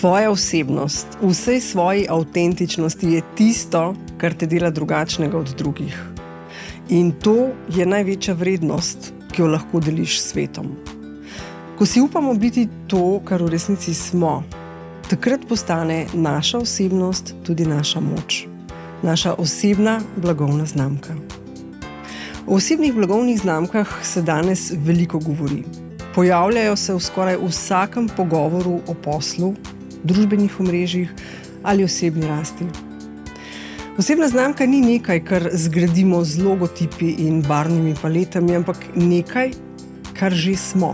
Tvoja osebnost v vsej svoji avtentičnosti je tisto, kar te dela drugačnega od drugih. In to je največja vrednost, ki jo lahko deliš s svetom. Ko si upamo biti to, kar v resnici smo, takrat postane naša osebnost tudi naša moč. Naša osebna blagovna znamka. O osebnih blagovnih znamkah se danes veliko govori. Pojavljajo se v skoraj vsakem pogovoru o poslu, družbenih omrežjih ali osebni rasti. Osebna znamka ni nekaj, kar zgradimo z logotipi in barvnimi paletami, ampak nekaj, kar že smo.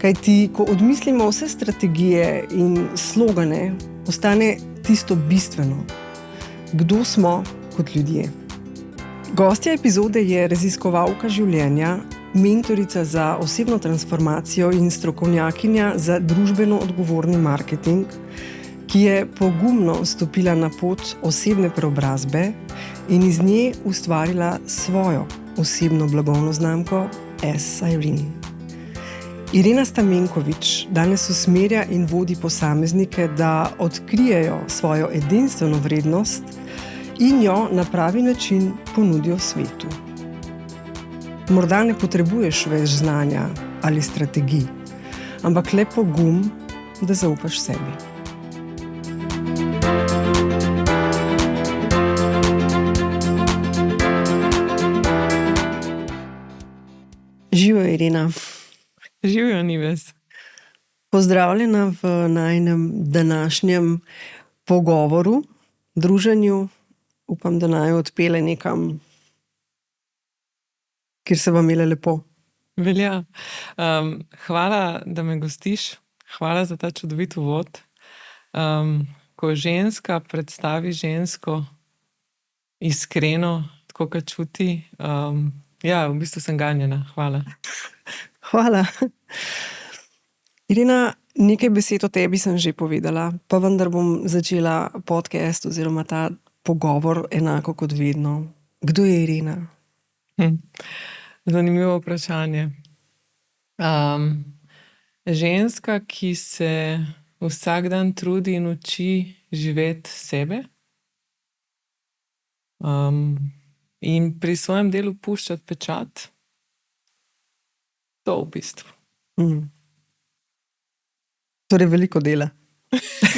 Kajti, ko odmislimo vse strategije in slogane, ostane tisto bistveno. Kdo smo kot ljudje? Gostja epizode je raziskovalka življenja, mentorica za osebno transformacijo in strokovnjakinja za družbeno odgovorni marketing, ki je pogumno stopila na pot osebne preobrazbe in iz nje ustvarila svojo osebno blagovno znamko S. Irene. Irena Stamenković danes usmerja in vodi posameznike, da odkrijejo svojo edinstveno vrednost in jo na pravi način ponudijo svetu. Morda ne potrebuješ več znanja ali strategij, ampak le pogum, da zaupaš sebi. Živijo, Irena. Živijo, Nives. Pozdravljena v najinem današnjem pogovoru, druženju. Upam, da naj odpele nekam, kjer se vam imele lepo. Velja. Hvala, da me gostiš. Hvala za ta čudovit uvod. Ko ženska predstavi žensko iskreno, tako kot čuti, v bistvu sem ganjena. Hvala. Hvala. Irena, nekaj besed o tebi sem že povedala, pa vendar bom začela podcast oziroma ta pogovor enako kot vedno. Kdo je Irena? Zanimivo vprašanje. Ženska, ki se vsak dan trudi in uči živeti sebe, in pri svojem delu puščati pečat. To v bistvu. Torej veliko dela.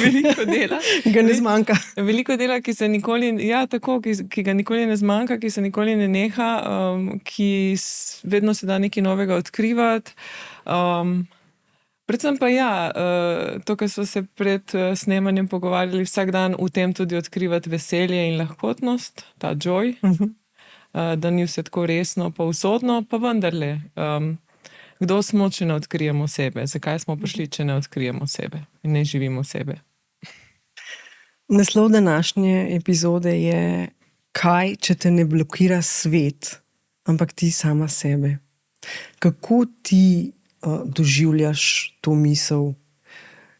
Veliko dela. Ga ne zmanjka. Veliko dela, ki ga nikoli ne zmanjka, ki se nikoli ne neha, vedno se da nekaj novega odkrivati. Predvsem pa to, kar smo se pred snemanjem pogovarjali, vsak dan v tem tudi odkrivati veselje in lahkotnost, ta joy, da ni vse tako resno pa usodno, pa vendarle, kdo smo, če ne odkrijemo sebe? Zakaj smo prišli, če ne odkrijemo sebe in ne živimo sebe? Naslov današnje epizode je: Kaj, če te ne blokira svet, ampak ti sama sebe? Kako ti doživljaš to misel?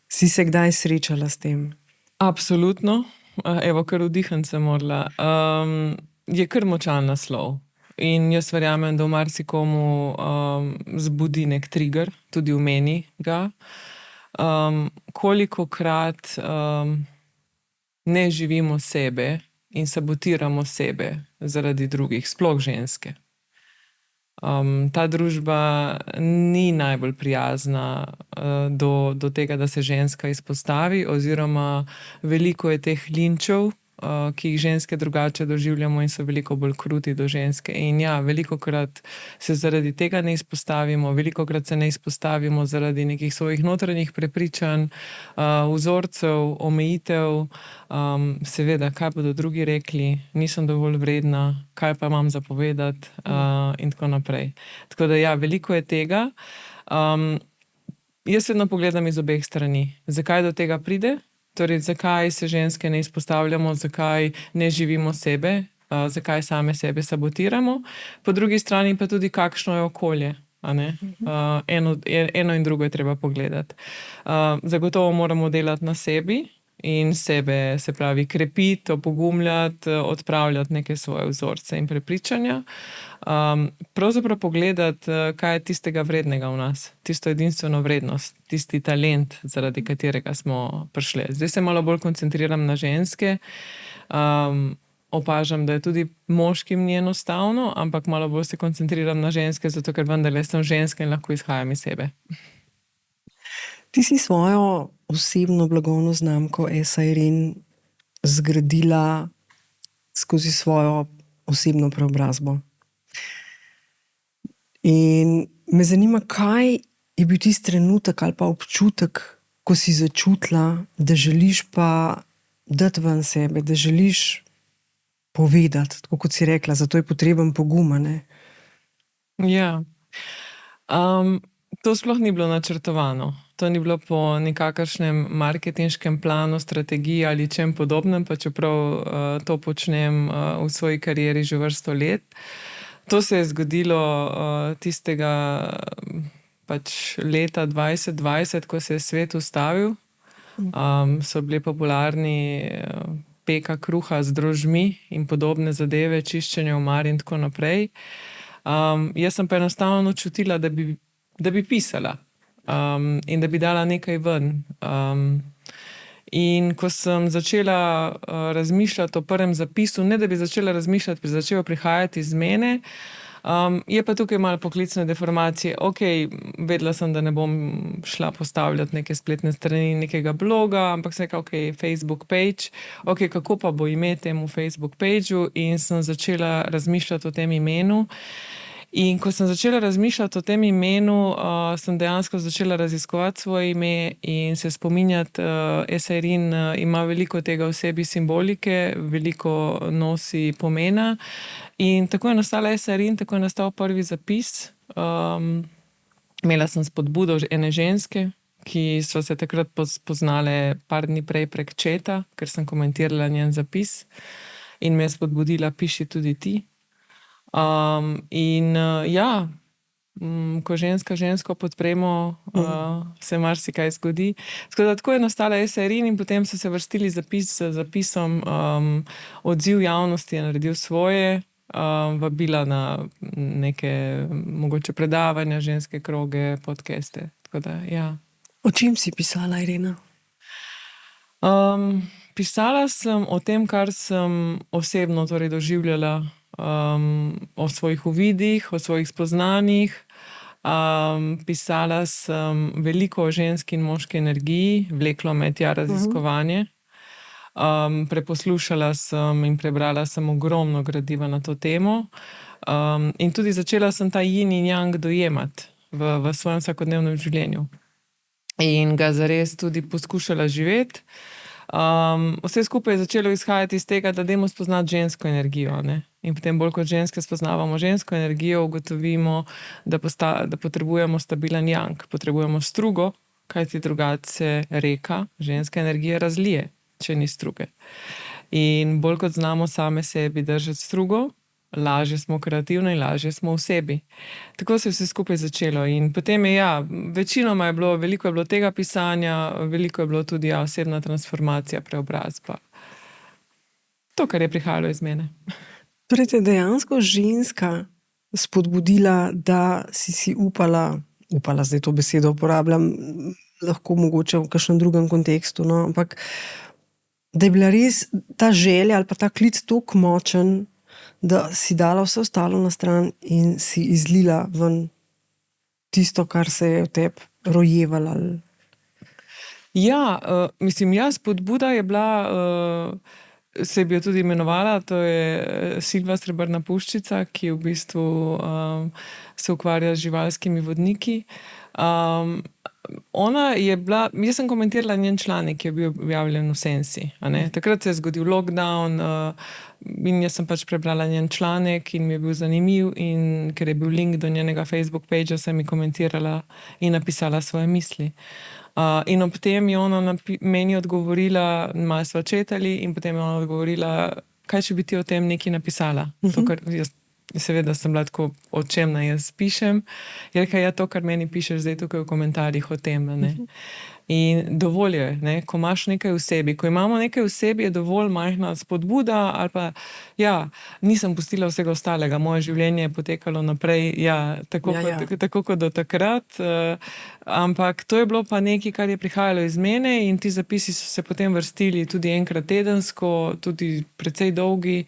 Si se kdaj srečala s tem? Absolutno. Evo, kar vdihniti sem morala. Je kar močan naslov. In jaz verjamem, da v marsikomu zbudi nek trigger, tudi v meni ga. Kolikokrat ne živimo sebe in sabotiramo sebe zaradi drugih, sploh ženske. Ta družba ni najbolj prijazna do tega, da se ženska izpostavi, oziroma veliko je teh linčev, ki jih ženske drugače doživljamo in so veliko bolj kruti do ženske. In velikokrat se zaradi tega ne izpostavimo, velikokrat se ne izpostavimo zaradi nekih svojih notranjih prepričanj, vzorcev, omejitev, seveda, kaj bodo drugi rekli, nisem dovolj vredna, kaj pa imam za povedati, in tako naprej. Tako da veliko je tega. Jaz vedno pogledam iz obeh strani. Zakaj do tega pride? Torej, zakaj se ženske ne izpostavljamo, zakaj ne živimo sebe, zakaj same sebe sabotiramo, po drugi strani pa tudi, kakšno je okolje. Eno in drugo je treba pogledati. Zagotovo moramo delati na sebi in sebe, se pravi, krepiti, opogumljati, odpravljati neke svoje vzorce in prepričanja. Pravzaprav pogledati, kaj je tistega vrednega v nas, tisto edinstveno vrednost, tisti talent, zaradi katerega smo prišli. Zdaj se malo bolj koncentriram na ženske. Opažam, da je tudi moškim ni enostavno, ampak malo bolj se koncentriram na ženske, zato ker vendarle sem ženska in lahko izhajam iz sebe. Ti si svojo osebno blagovno znamko Esa Irene zgradila skozi svojo osebno preobrazbo. In me zanima, kaj je bil tisti trenutek ali pa občutek, ko si začutila, da želiš pa dati ven sebe, da želiš povedati, tako kot si rekla, zato je potreben pogum, ne? Ja. To sploh ni bilo načrtovano. To ni bilo po nikakršnem marketinškem planu, strategiji ali čem podobnem, pa čeprav to počnem v svoji karieri že vrsto let. To se je zgodilo tistega pač leta 2020, ko se je svet ustavil. So bili popularni peka kruha z drožmi in podobne zadeve, čiščenje omar in tako naprej. Jaz sem pa enostavno čutila, da bi pisala in da bi dala nekaj ven. In ko sem začela razmišljati o prvem zapisu, ne da bi začela razmišljati, začelo prihajati iz mene, je pa tukaj malo poklicne deformacije. Vedela sem, da ne bom šla postavljati neke spletne strani nekega bloga, ampak sem rekla, Facebook page, kako pa bo ime temu Facebook pageu, in sem začela razmišljati o tem imenu. In ko sem začela razmišljati o tem imenu, sem dejansko začela raziskovati svoje ime in se spominjati, Esa Irene ima veliko tega v sebi simbolike, veliko nosi pomena. In tako je nastala Esa Irene, tako je nastal prvi zapis. Imela sem spodbudo ene ženske, ki so se takrat spoznale par dni prej prek četa, ker sem komentirala njen zapis in me je spodbudila, piši tudi ti. Ko žensko podpremo, se marsikaj zgodi. Tako je nastala Esa Irene in potem so se vrstili zapis z zapisom, odziv javnosti je naredil svoje, vabila na neke mogoče predavanja, ženske kroge, podcaste. O čem si pisala, Irena? Pisala sem o tem, kar sem osebno doživljala, o svojih uvidih, o svojih spoznanjih. Pisala sem veliko o ženski in moški energiji, vleklo me tja raziskovanje. Preposlušala sem in prebrala sem ogromno gradiva na to temo. In tudi začela sem ta yin in yang dojemati v svojem vsakodnevnem življenju. In ga zares tudi poskušala živeti. Vse skupaj je začelo izhajati iz tega, da dajmo spoznati žensko energijo, ne? In potem bolj kot ženske spoznavamo žensko energijo, ugotovimo, da potrebujemo stabilen yang, potrebujemo strugo, kajti drugače se reka, ženska energija razlije, če ni struge. In bolj kot znamo same sebi držati strugo, lažje smo kreativni in lažje smo v sebi. Tako se je vse skupaj začelo in potem večinoma je bilo, veliko je bilo tega pisanja, veliko je bilo tudi osebna transformacija, preobrazba. To, kar je prihajalo iz mene. Torej te dejansko ženska spodbudila, da si upala, zdaj to besedo uporabljam, lahko mogoče v kakšnem drugem kontekstu, no, ampak da je bila res ta želja ali pa ta klic toliko močen, da si dala vse ostalo na stran in si izlila ven tisto, kar se je v tebi rojevalo. Spodbuda je bila, se bi jo tudi imenovala, to je Silva Srebrna puščica, ki v bistvu se ukvarja z živalskimi vodniki. Ona je bila, jaz sem komentirala njen članek, ki je bil objavljen v Sensi, a ne. Takrat se je zgodil lockdown, in jaz sem pač prebrala njen članek in mi je bil zanimiv, in ker je bil link do njenega Facebook pagea, sem mi komentirala in napisala svoje misli. In ob tem je ona meni odgovorila, malo sva četali, in potem je ona odgovorila, kaj če bi ti o tem nekaj napisala. To, kar jaz, seveda sem bila tako, o čem naj jaz pišem. Je rekla, to, kar meni pišeš zdaj tukaj v komentarjih o tem, ne. In dovolj je, ne, ko imaš nekaj v sebi. Ko imamo nekaj v sebi, je dovolj majhna spodbuda ali pa, ja, nisem pustila vsega ostalega, moje življenje je potekalo naprej, ja, tako, tako kot do takrat, ampak to je bilo pa nekaj, kar je prihajalo iz mene in ti zapisi so se potem vrstili tudi enkrat tedensko, tudi precej dolgi.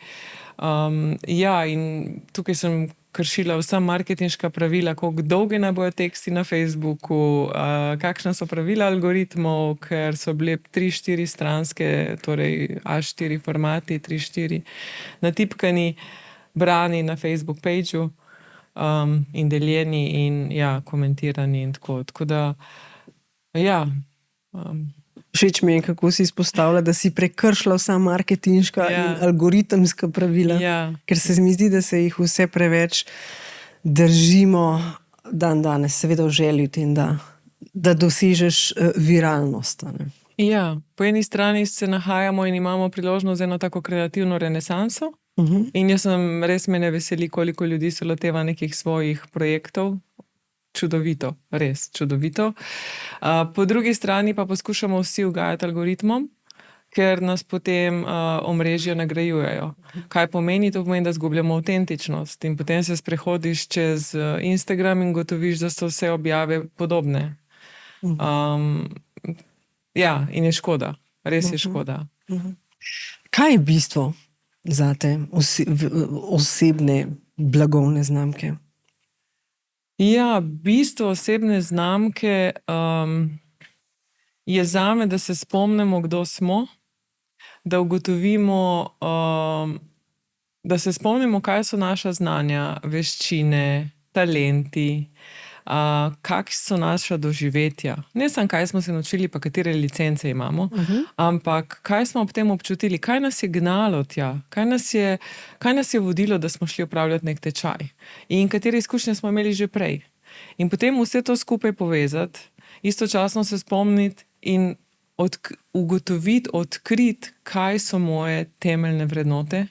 Ja, in tukaj sem kršila vsa marketinška pravila, koliko dolgi naj bojo teksti na Facebooku, kakšna so pravila algoritmov, ker so bile 3-4 stranske, torej A4 formati, 3-4 natipkani, brani na Facebook pageu, in deljeni in ja, komentirani in tako. Tako da, ja. Všeč mi je, kako si izpostavlja, da si prekršila vsa marketinška in algoritemska pravila, ker se mi zdi, da se jih vse preveč držimo danes, seveda v želji tem, da dosežeš viralnost. Ne? Ja, po eni strani se nahajamo in imamo priložnost za eno tako kreativno renesanso. In jaz sem res, mene veseli, koliko ljudi se loteva nekih svojih projektov. Čudovito, res čudovito. Po drugi strani pa poskušamo vsi ugajati algoritmom, ker nas potem omrežja nagrajujejo. Kaj pomeni? To pomeni, da zgubljamo avtentičnost in potem se sprehodiš čez Instagram in gotoviš, da so vse objave podobne. Ja, in je škoda. Res je škoda. Kaj je bistvo zate osebne blagovne znamke? Ja, bistvo osebne znamke je zame, da se spomnimo, kdo smo, da ugotovimo, da se spomnimo, kaj so naša znanja, veščine, talenti, kakšna so naša doživetja. Ne samo, kaj smo se naučili, pa katere licence imamo, ampak kaj smo ob tem občutili, kaj nas je gnalo tja, kaj nas je vodilo, da smo šli opravljati nek tečaj in katere izkušnje smo imeli že prej. In potem vse to skupaj povezati, istočasno se spomniti in ugotoviti, odkriti, kaj so moje temeljne vrednote,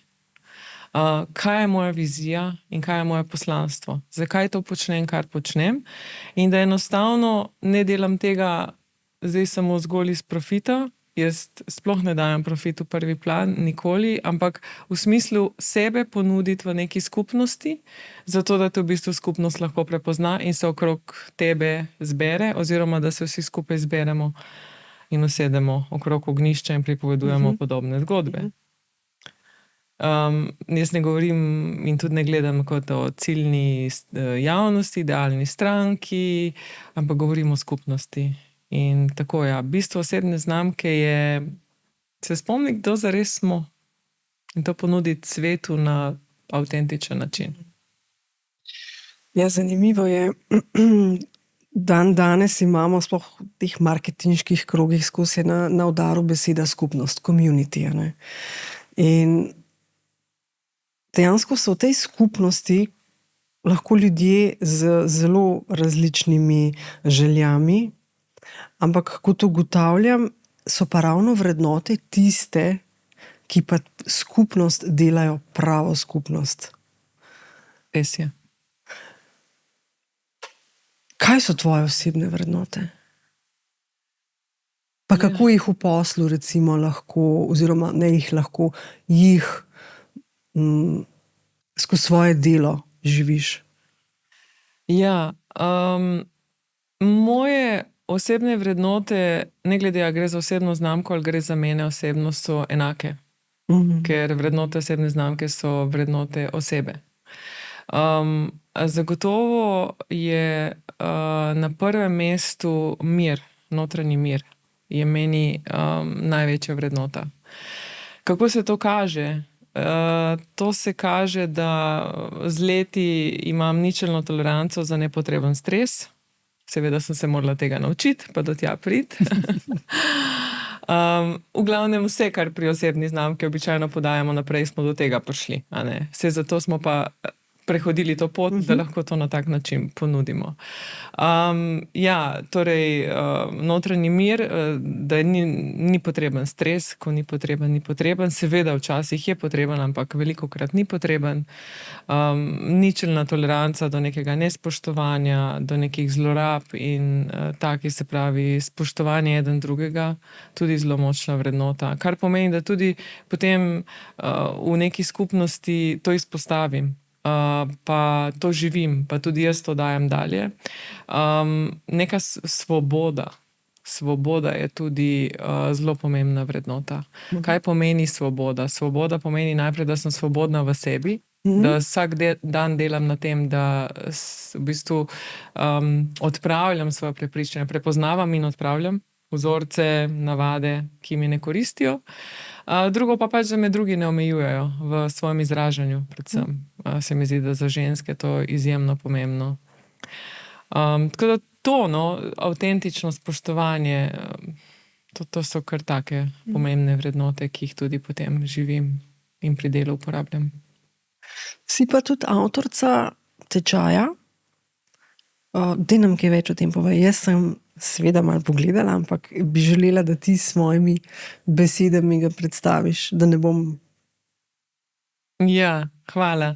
kaj je moja vizija in kaj je moje poslanstvo, zakaj to počnem, kar počnem, in da enostavno ne delam tega zdaj samo zgolj iz profita. Jaz sploh ne dajem profit v prvi plan, nikoli, ampak v smislu sebe ponuditi v neki skupnosti, zato da te v bistvu skupnost lahko prepozna in se okrog tebe zbere, oziroma da se vsi skupaj zberemo in usedemo okrog ognjišča in pripovedujemo podobne zgodbe. Jaz ne govorim in tudi ne gledam kot o ciljni javnosti, idealni stranki, ampak govorim o skupnosti. In tako, ja, bistvo osebne znamke je se spomniti, kdo zares smo in to ponuditi svetu na avtentičen način. Ja, zanimivo je, danes imamo sploh v teh marketinških krogih skozi na udaru beseda skupnost, community, ne? In dejansko so v tej skupnosti lahko ljudje z zelo različnimi željami, ampak kot ugotavljam, so pa ravno vrednote tiste, ki pa skupnost delajo pravo skupnost. Res je. Kaj so tvoje osebne vrednote? Pa kako jih v poslu recimo lahko, oziroma ne jih lahko, skozi svoje delo živiš? Ja, moje osebne vrednote, ne glede, ali gre za osebno znamko ali gre za mene osebno, so enake. Ker vrednote osebne znamke so vrednote osebe. Zagotovo je na prvem mestu mir, notranji mir, je meni največja vrednota. Kako se to kaže? To se kaže, da z leti imam ničelno toleranco za nepotreben stres. Seveda sem se morala tega naučiti, pa do tja priti. V glavnem vse, kar pri osebni znamki običajno podajamo naprej, smo do tega prišli. Vse zato smo pa prehodili to pot, da lahko to na tak način ponudimo. Ja, torej, notranji mir, da ni potreben stres, ko ni potreben. Seveda včasih je potreben, ampak velikokrat ni potreben. Ničelna toleranca do nekega nespoštovanja, do nekih zlorab in taki, se pravi, spoštovanje eden drugega, tudi zelo močna vrednota. Kar pomeni, da tudi potem v neki skupnosti to izpostavim. Pa to živim, pa tudi jaz to dajem dalje. Neka svoboda. Svoboda je tudi zelo pomembna vrednota. Kaj pomeni svoboda? Svoboda pomeni najprej, da sem svobodna v sebi, da vsak dan delam na tem, da v bistvu odpravljam svoje prepričanje, prepoznavam in odpravljam vzorce, navade, ki mi ne koristijo. Drugo pa pač, da me drugi ne omejujejo v svojem izražanju, predvsem. Se mi zdi, da za ženske to izjemno pomembno. Tako da to, avtentično spoštovanje, to so kar take pomembne vrednote, ki jih tudi potem živim in pri delu uporabljam. Si pa tudi avtorica tečaja. Daj nam kaj več o tem povej. Jaz sem seveda malo pogledala, ampak bi želela, da ti s mojimi besedami ga predstaviš, da ne bom... Ja, hvala.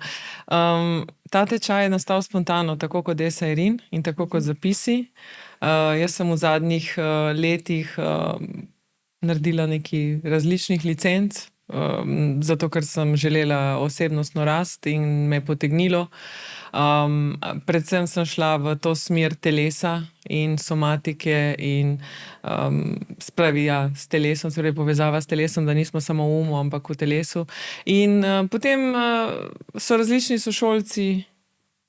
Ta tečaj je nastal spontano, tako kot Desairin in tako kot zapisi. Jaz sem v zadnjih letih naredila nekaj različnih licenc, zato ker sem želela osebnostno rast in me je potegnilo. Predvsem sem šla v to smer telesa in somatike in spravi, s telesom, torej povezava s telesom, da nismo samo v umu, ampak v telesu. In potem so različni sošolci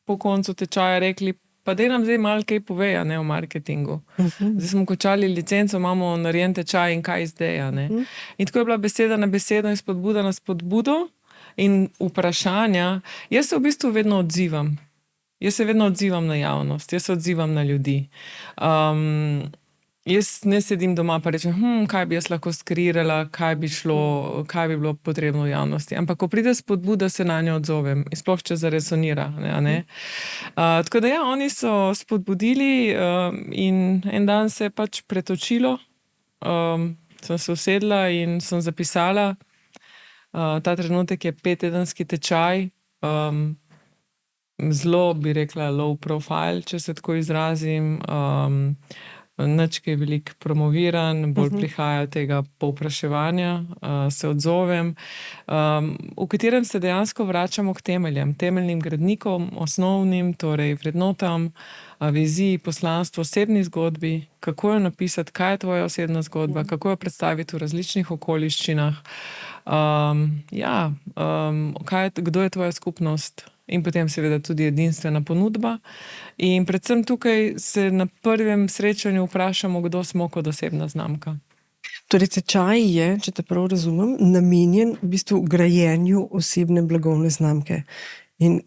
po koncu tečaja rekli, pa daj nam zdaj malo kaj poveja, o marketingu. Zdaj smo končali licenco, imamo narejen tečaj in kaj zdaj, In tako je bila beseda na besedo in spodbuda na spodbudo. In vprašanja, jaz se v bistvu vedno odzivam. Jaz se vedno odzivam na javnost, jaz se odzivam na ljudi. Jaz ne sedim doma pa rečem, kaj bi jaz lahko skreirala, kaj bi bilo potrebno v javnosti. Ampak ko pride spodbuda, se na njo odzovem. In sploh, če zaresonira. Tako da oni so spodbudili in en dan se je pač pretočilo. Sem se usedla in sem zapisala. Ta trenutek je 5-tedenski tečaj, zelo bi rekla low profile, če se tako izrazim, nič kaj veliko promoviran, bolj prihaja tega povpraševanja, se odzovem, v katerem se dejansko vračamo k temeljem, temeljnim gradnikom, osnovnim, torej vrednotam, viziji, poslanstvu, osebni zgodbi, kako jo napisati, kaj je tvoja osebna zgodba, kako jo predstaviti v različnih okoliščinah. Kdo je tvoja skupnost in potem seveda tudi edinstvena ponudba. In predvsem tukaj se na prvem srečanju vprašamo, kdo smo kot osebna znamka. Torej, tečaj je, če te prav razumem, namenjen v bistvu grajenju osebne blagovne znamke. In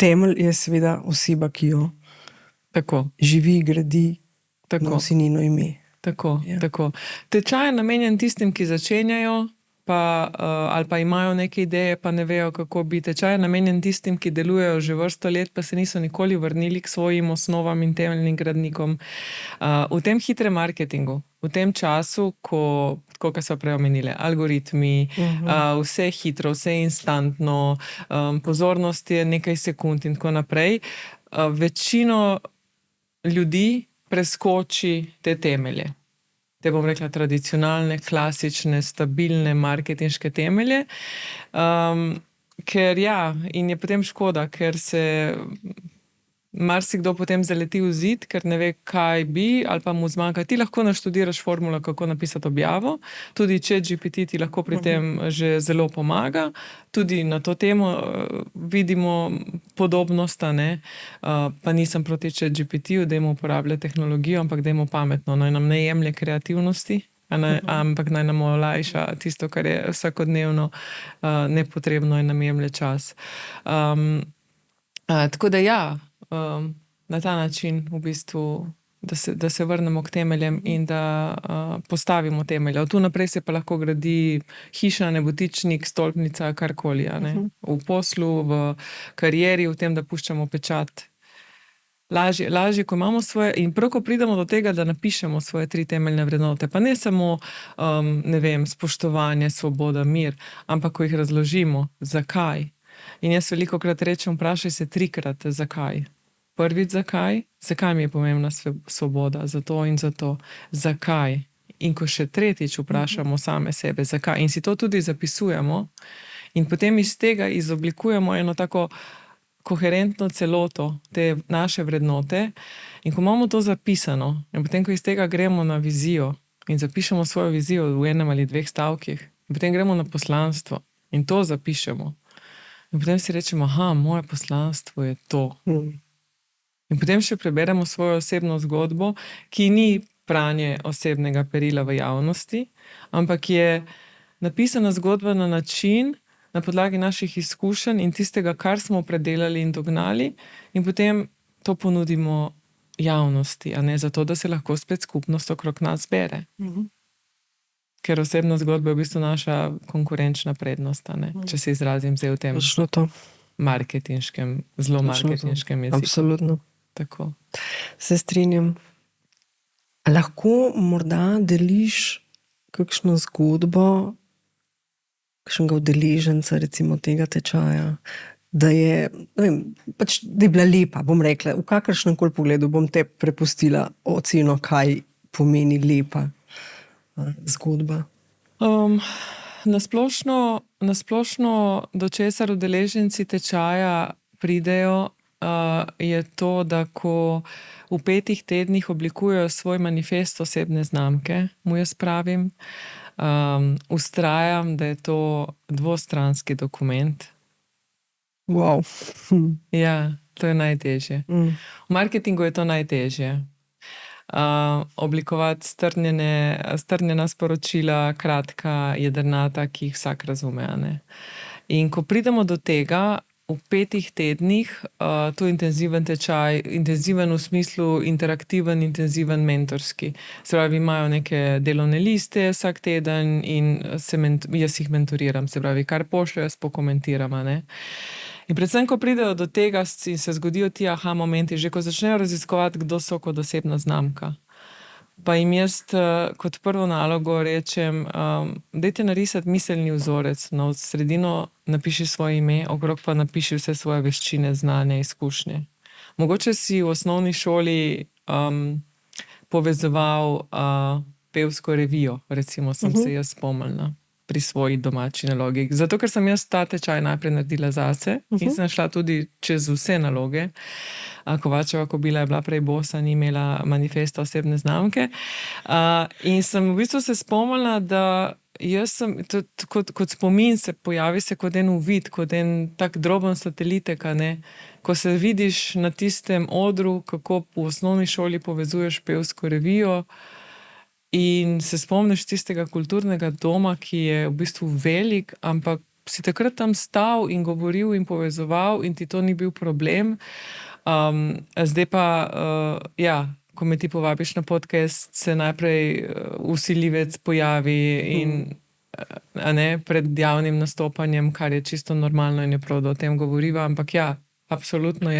temelj je seveda oseba, ki jo živi, gradi, nosi njeno ime. Tako. Tečaj je namenjen tistim, ki začenjajo, ali pa imajo neke ideje, pa ne vejo, kako bi. Tečaj je namenjen tistim, ki delujejo že vrsto let, pa se niso nikoli vrnili k svojim osnovam in temeljnim gradnikom. V tem hitrem marketingu, v tem času, kot so prej omenile, algoritmi, vse hitro, vse instantno, pozornost je nekaj sekund in tako naprej, večino ljudi preskoči te temelje. Te bom rekla tradicionalne, klasične, stabilne marketinške temelje. In je potem škoda, ker se marsikdo potem zaleti v zid, ker ne ve, kaj bi, ali pa mu zmanjka. Ti lahko naštudiraš formulo, kako napisati objavo, tudi ChatGPT ti lahko pri tem že zelo pomaga. Tudi na to temo vidimo podobnost, pa nisem proti ChatGPT-ju, dajmo uporabljati tehnologijo, ampak dajmo pametno, naj nam ne jemlje kreativnosti, ampak naj nam olajša tisto, kar je vsakodnevno nepotrebno in nam jemlje čas. Tako da na ta način v bistvu da se vrnemo k temeljem in da postavimo temelje. Od tu naprej se pa lahko gradi hiša, nebotičnik, stolpnica, karkoli. V poslu, v karieri, v tem, da puščamo pečat. Lažje, ko imamo svoje, in prav, ko pridemo do tega, da napišemo svoje 3 temeljne vrednote, pa ne samo, ne vem, spoštovanje, svoboda, mir, ampak ko jih razložimo, zakaj. In jaz velikokrat rečem, vprašaj se 3-krat, zakaj. Prvič, zakaj mi je pomembna svoboda, zato in zato, zakaj. In ko še 3. vprašamo same sebe, zakaj, in si to tudi zapisujemo, in potem iz tega izoblikujemo eno tako koherentno celoto, te naše vrednote, in ko imamo to zapisano, in potem, ko iz tega gremo na vizijo in zapišemo svojo vizijo v 1 ali 2 stavkih, in potem gremo na poslanstvo in to zapišemo, in potem si rečemo, moje poslanstvo je to. In potem še preberemo svojo osebno zgodbo, ki ni pranje osebnega perila v javnosti, ampak je napisana zgodba na način, na podlagi naših izkušenj in tistega, kar smo predelali in dognali, in potem to ponudimo javnosti, a ne zato, da se lahko spet skupnost okrog nas bere. Ker osebna zgodba je v bistvu naša konkurenčna prednost, a ne? Če se izrazim zdaj v tem marketinškem, zelo marketinškem jeziku. Absolutno. Tako. Se strinjam. A lahko morda deliš kakšno zgodbo, kakšnega udeleženca, recimo tega tečaja, da je, ne vem, pač, da je bila lepa, bom rekla, v kakršnem koli pogledu bom te prepustila oceno, kaj pomeni lepa zgodba. Na splošno, do česar udeleženci tečaja pridejo, je to, da ko v 5 tednih oblikujejo svoj manifest osebne znamke, mu jaz pravim, vztrajam, da je to dvostranski dokument. Wow. Ja, to je najtežje. V marketingu je to najtežje. Oblikovati strnjena sporočila, kratka, jedrnata, ki jih vsak razume, a ne. In ko pridemo do tega, v 5 tednih, to je intenziven tečaj, intenziven v smislu interaktiven, intenziven, mentorski. Se pravi, imajo neke delovne liste vsak teden in jaz jih mentoriram, se pravi, kar pošljajo, jaz pokomentiram, a ne. In predvsem, ko pridejo do tega in se zgodijo ti momenti, že ko začnejo raziskovati, kdo so kot osebna znamka. Pa jim jaz kot prvo nalogo rečem, dajte narisati miselni vzorec, v sredino napiši svoje ime, okrog pa napiši vse svoje veščine, znanje, izkušnje. Mogoče si v osnovni šoli povezoval pevsko revijo, recimo, sem se jaz spomnila pri svoji domači nalogi. Zato, ker sem jaz ta tečaj najprej naredila zase in sem šla tudi čez vse naloge. Kovačeva Kobila je bila prej bosa, ni imela manifesta osebne znamke. In sem v bistvu se spomnila, da jaz sem, kot spomin se pojavi se kot en uvid, kot en tak droben satelitek, a ne. Ko se vidiš na tistem odru, kako v osnovni šoli povezuješ pevsko revijo, in se spomniš tistega kulturnega doma, ki je v bistvu velik, ampak si takrat tam stal in govoril in povezoval in ti to ni bil problem. Zdaj pa, ko me ti povabiš na podcast, se najprej vsiljivec pojavi in, a ne, pred javnim nastopanjem, kar je čisto normalno in je prav, da o tem govoriva, ampak absolutno .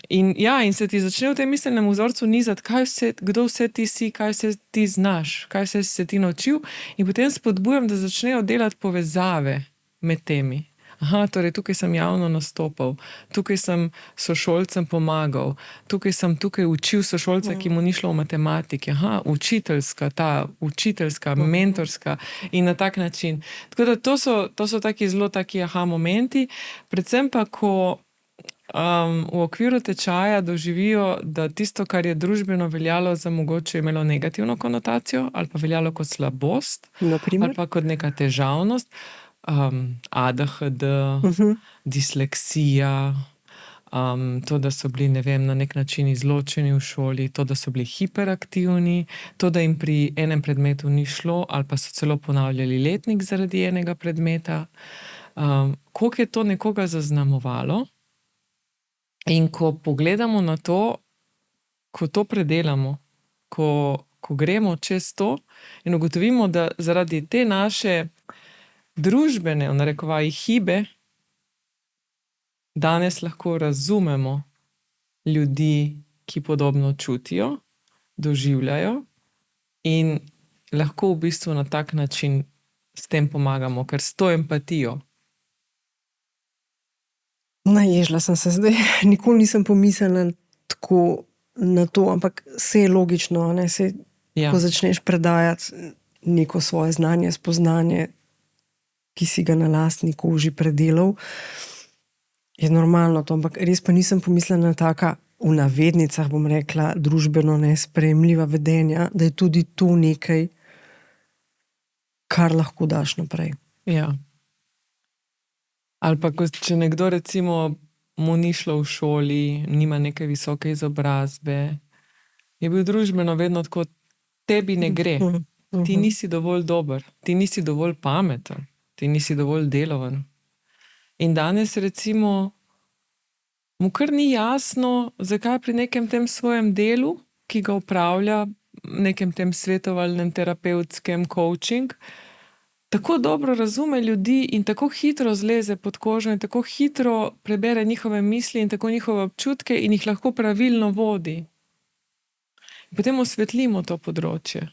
In se ti začne v tem miselnem vzorcu nizati, kdo vse ti si, kaj vse ti znaš, kaj vse si se ti naučil, in potem spodbujam, da začnejo delati povezave med temi. Torej tukaj sem javno nastopal, tukaj sem sošolcem pomagal, tukaj učil sošolca, ki mu ni šlo v matematiki, učiteljska, mentorska in na tak način. Tako da to so zelo taki momenti, predvsem pa, ko v okviru tečaja doživijo, da tisto, kar je družbeno veljalo za mogoče imelo negativno konotacijo ali pa veljalo kot slabost, ali pa kot neka težavnost, ADHD, disleksija, to, da so bili, ne vem, na nek način izločeni v šoli, to, da so bili hiperaktivni, to, da jim pri enem predmetu ni šlo ali pa so celo ponavljali letnik zaradi enega predmeta. Koliko je to nekoga zaznamovalo? In ko pogledamo na to, ko to predelamo, ko gremo čez to in ugotovimo, da zaradi te naše družbene, v narekovaji, hibe, danes lahko razumemo ljudi, ki podobno čutijo, doživljajo in lahko v bistvu na tak način s tem pomagamo, ker s to empatijo. Naježila sem se zdaj. Nikoli nisem pomislila tako na to, ampak vse je logično, ne? Ja. Ko začneš predajati neko svoje znanje, spoznanje, ki si ga na lastni koži predelal, je normalno to, ampak res pa nisem pomislila na taka, v navednicah bom rekla, družbeno nesprejemljiva vedenja, da je tudi to nekaj, kar lahko daš naprej. Ja. Ali pa, če nekdo recimo mu ni šlo v šoli, nima neke visoke izobrazbe, je bil družbeno vedno tako, tebi ne gre, ti nisi dovolj dober, ti nisi dovolj pameten, ti nisi dovolj deloven. In danes recimo mu kar ni jasno, zakaj pri nekem tem svojem delu, ki ga opravlja, nekem tem svetovalnem, terapevtskem coaching, tako dobro razume ljudi in tako hitro zleze pod kožo in tako hitro prebere njihove misli in tako njihove občutke in jih lahko pravilno vodi. Potem osvetlimo to področje.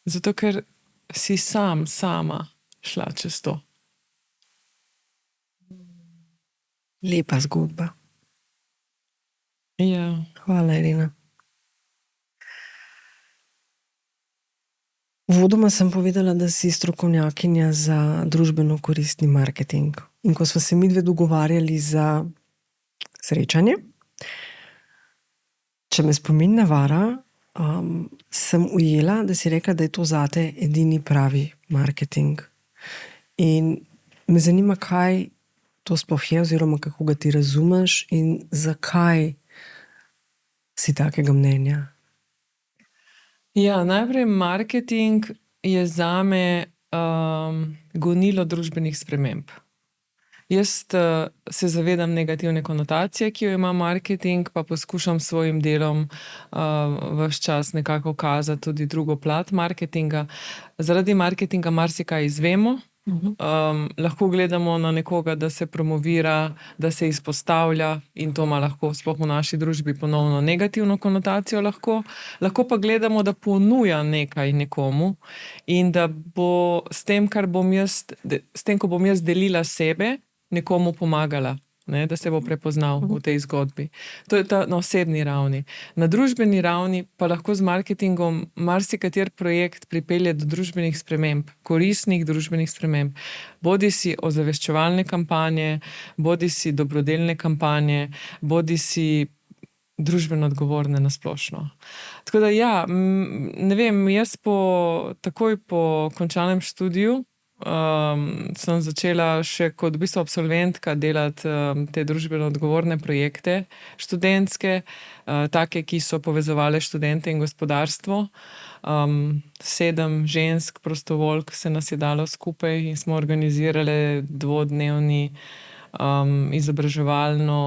Zato, ker si sama šla čez to. Lepa zgodba. Ja. Hvala, Irena. Uvodoma sem povedala, da si strokovnjakinja za družbeno koristni marketing. In ko smo se midve dogovarjali za srečanje, če me spomin ne vara, sem ujela, da si rekla, da je to zate edini pravi marketing. In me zanima, kaj to sploh je, oziroma kako ga ti razumeš in zakaj si takega mnenja. Ja, najprej marketing je zame gonilo družbenih sprememb. Jaz se zavedam negativne konotacije, ki jo ima marketing, pa poskušam s svojim delom ves čas nekako kazati tudi drugo plat marketinga. Zaradi marketinga marsikaj izvemo. Lahko gledamo na nekoga, da se promovira, da se izpostavlja in to ima lahko sploh v naši družbi ponovno negativno konotacijo lahko pa gledamo, da ponuja nekaj nekomu in da bo s tem, ko bom jaz delila sebe, nekomu pomagala, ne, da se bo prepoznal v tej zgodbi. To je na osebni ravni. Na družbeni ravni pa lahko z marketingom marsikater projekt pripelje do družbenih sprememb, koristnih družbenih sprememb. Bodisi ozaveščevalne kampanje, bodisi dobrodelne kampanje, bodisi družbeno odgovorne na splošno. Tako da ja, ne vem, jaz takoj po končanem študiju sem začela še kot v bistvu absolventka delati te družbeno odgovorne projekte študentske, take, ki so povezovale študente in gospodarstvo. 7 žensk prostovoljk se nas je dalo skupaj in smo organizirale 2-dnevni izobraževalno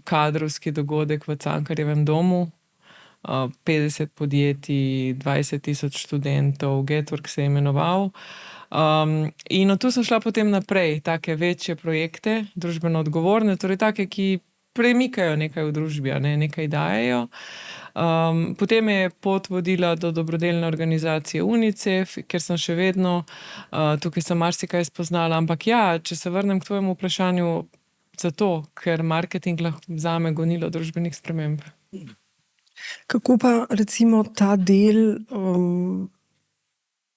kadrovski dogodek v Cankarjevem domu. 50 podjetij, 20,000 študentov, Getwork se je imenoval. In od tu sem šla potem naprej, take večje projekte, družbeno odgovorne, torej take, ki premikajo nekaj v družbi, nekaj dajejo. Potem je pot vodila do dobrodelne organizacije UNICEF, ker sem še vedno, tukaj sem marsikaj spoznala, ampak ja, če se vrnem k tvojemu vprašanju, zato, ker marketing lahko zame gonilo družbenih sprememb. Kako pa recimo ta del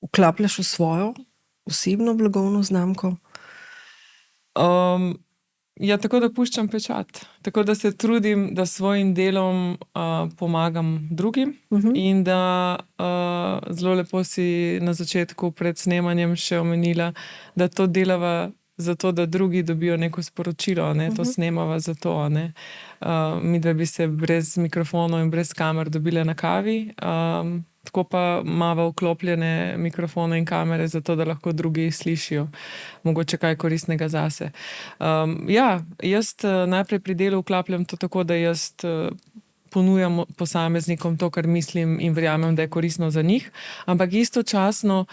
vklapljaš v svojo osebno blagovno znamko? Ja, tako da puščam pečat. Tako da se trudim, da s svojim delom pomagam drugim in da zelo lepo si na začetku pred snemanjem še omenila, da to delava zato, da drugi dobijo neko sporočilo, to snemava zato, midve bi se brez mikrofonov in brez kamer dobile na kavi, tako pa imava vklopljene mikrofone in kamere zato, da lahko drugi slišijo mogoče kaj koristnega zase. Ja, jaz najprej pri delu vklapljam to tako, da jaz ponujam posameznikom to, kar mislim in verjamem, da je koristno za njih, ampak istočasno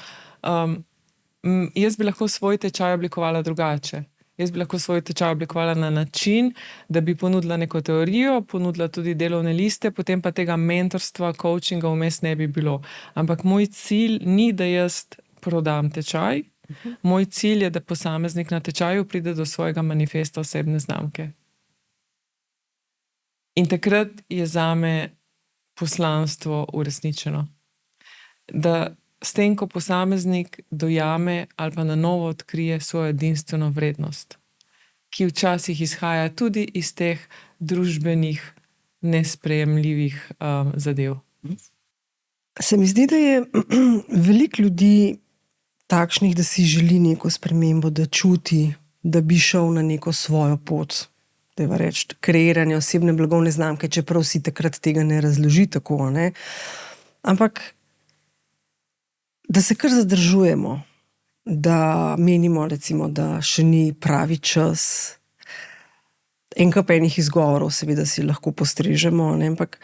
jaz bi lahko svoj tečaj oblikovala drugače. Jaz bi lahko svoj tečaj oblikovala na način, da bi ponudila neko teorijo, ponudila tudi delovne liste, potem pa tega mentorstva, coachinga vmes ne bi bilo. Ampak moj cilj ni, da jaz prodam tečaj. Moj cilj je, da posameznik na tečaju pride do svojega manifesta osebne znamke. In takrat je zame poslanstvo uresničeno. Da s tem, ko posameznik dojame ali pa na novo odkrije svojo edinstveno vrednost, ki včasih izhaja tudi iz teh družbenih, nesprejemljivih zadev. Se mi zdi, da je veliko ljudi takšnih, da si želi neko spremembo, da čuti, da bi šel na neko svojo pot, da je reči kreiranje osebne blagovne znamke, čeprav si takrat tega ne razloži tako, ne? Ampak da se kar zadržujemo, da menimo, recimo, da še ni pravi čas. En kup enih izgovorov seveda si lahko postrežemo, ne? Ampak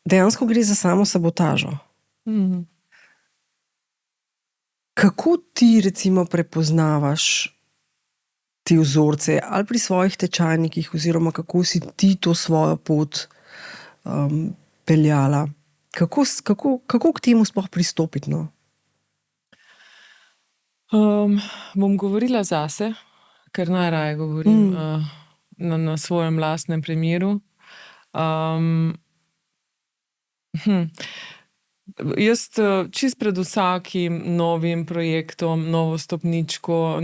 dejansko gre za samo sabotažo. Kako ti recimo prepoznavaš te vzorce ali pri svojih tečajnikih oziroma kako si ti to svojo pot peljala? Kako k temu sploh pristopiti? No? Bom govorila zase, ker najraje govorim na svojem lastnem primeru. Jaz čist pred vsakim novim projektom, novo stopničko,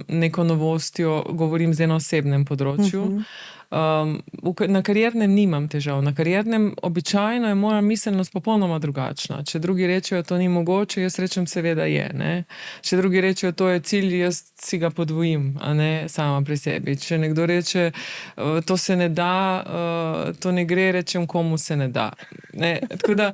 neko novostjo govorim z eno osebnem področju. Na kariernem nimam težav. Na kariernem običajno je moja miselnost popolnoma drugačna. Če drugi rečejo, to ni mogoče, jaz rečem, seveda je. Ne? Če drugi rečejo, to je cilj, jaz si ga podvojim, a ne sama pri sebi. Če nekdo reče, to se ne da, to ne gre, rečem, komu se ne da. Ne? Tako da,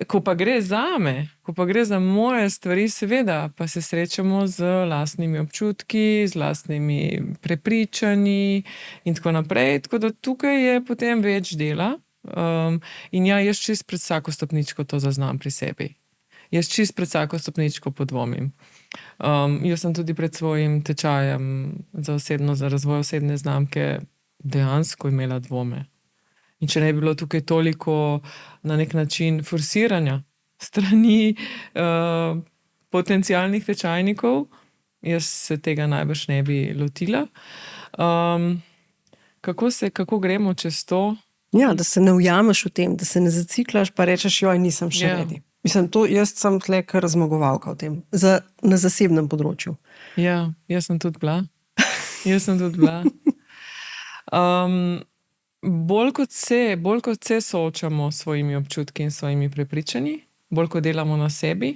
ko pa gre zame, ko pa gre za moje stvari, seveda, pa se srečamo z lastnimi občutki, z lastnimi prepričanji in tako naprej. Tako da tukaj je potem več dela. In ja, jaz čist pred vsako stopničko to zaznam pri sebi. Jaz čist pred vsako stopničko podvomim. Jaz sem tudi pred svojim tečajem za razvoj osebne znamke dejansko imela dvome. In če ne bi bilo tukaj toliko na nek način forsiranja strani potencialnih tečajnikov, jaz se tega najbrž ne bi lotila. Kako gremo čez to? Ja, da se ne ujameš v tem, da se ne zaciklaš, pa rečeš, joj, nisem še ready. Mislim, jaz sem tle kar zmagovalka v tem, na zasebnem področju. Ja, jaz sem tudi bila. Bolj kot se soočamo s svojimi občutki in svojimi prepričanji, bolj kot delamo na sebi,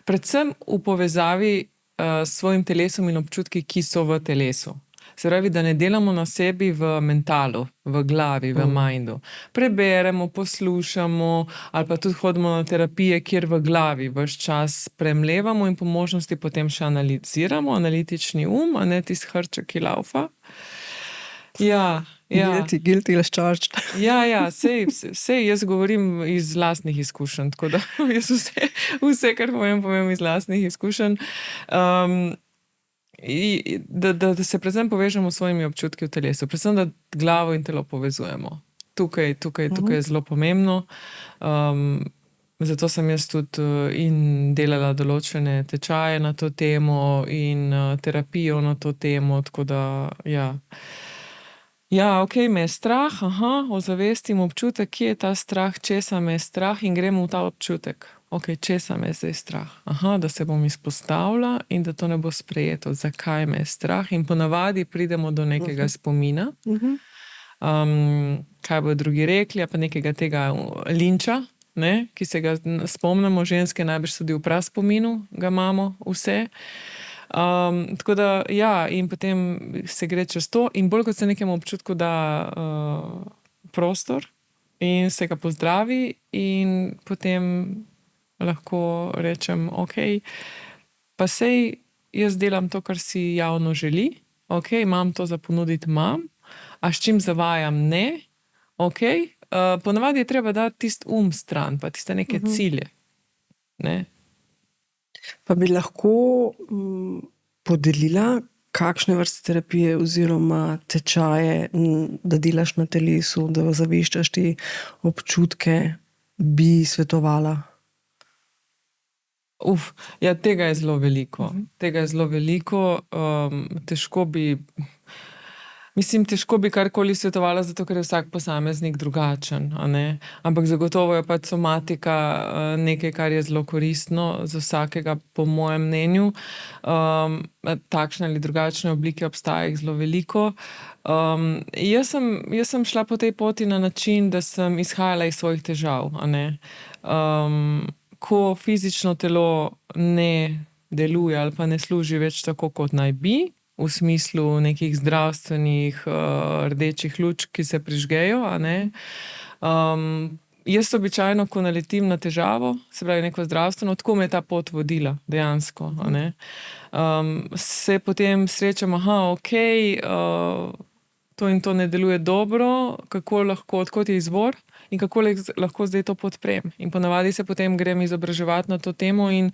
predvsem v povezavi s svojim telesom in občutki, ki so v telesu. Se pravi, da ne delamo na sebi v mentalu, v glavi, v mindu. Preberemo, poslušamo ali pa tudi hodimo na terapije, kjer v glavi ves čas premlevamo in po možnosti potem še analiziramo, analitični a ne tisti hrček, ki laufa. Ja. Guilty as charged. Ja, sej jaz govorim iz lastnih izkušenj, tako da jaz vse, kar povem iz lastnih izkušenj. Da se predvsem povežemo s svojimi občutki v telesu, predvsem da glavo in telo povezujemo. Tukaj je zelo pomembno. Zato sem jaz tudi in delala določene tečaje na to temo in terapijo na to temo, tako da ja. Ja, ok, me je strah, ozavestim občutek, kje je ta strah, česa me je strah in gremo v ta občutek. Ok, česa me je zdaj strah? Da se bom izpostavila in da to ne bo sprejeto. Zakaj me je strah? In ponavadi pridemo do nekega spomina. Kaj bodo drugi rekli, pa nekega tega linča, ne? Ki se ga spomnimo, ženske najbrž tudi v praspominu ga imamo vse. Tako da, ja, in potem se gre čez to in bolj kot se nekemu občutku da prostor in se ga pozdravi in potem lahko rečem, ok, pa sej jaz delam to, kar si javno želi, ok, imam to za ponuditi, A s čim zavajam? Ne. Okay. Ponavadi je treba dati tisti stran, pa tiste neke cilje. Ne? Pa bi lahko podelila, kakšne vrste terapije oziroma tečaje, da delaš na telesu, da zaveščaš te občutke, bi svetovala? Ja, tega je zelo veliko. Tega je zelo veliko. Težko bi karkoli svetovala, zato ker je vsak posameznik drugačen, a ne? Ampak zagotovo je pač somatika nekaj, kar je zelo koristno za vsakega, po mojem mnenju. Takšne ali drugačne oblike obstaja jih zelo veliko. Jaz sem šla po tej poti na način, da sem izhajala iz svojih težav, a ne. Ko fizično telo ne deluje ali pa ne služi več tako, kot naj bi, v smislu nekih zdravstvenih rdečih lučk, ki se prižgejo, a ne. Jaz običajno, ko naletim na težavo, se pravi neko zdravstveno, tako me je ta pot vodila, dejansko, a ne. Se potem srečam, okej, to in to ne deluje dobro, kako lahko, od kod je izvor in kako lahko zdaj to podprem. In ponavadi se potem grem izobraževati na to temo in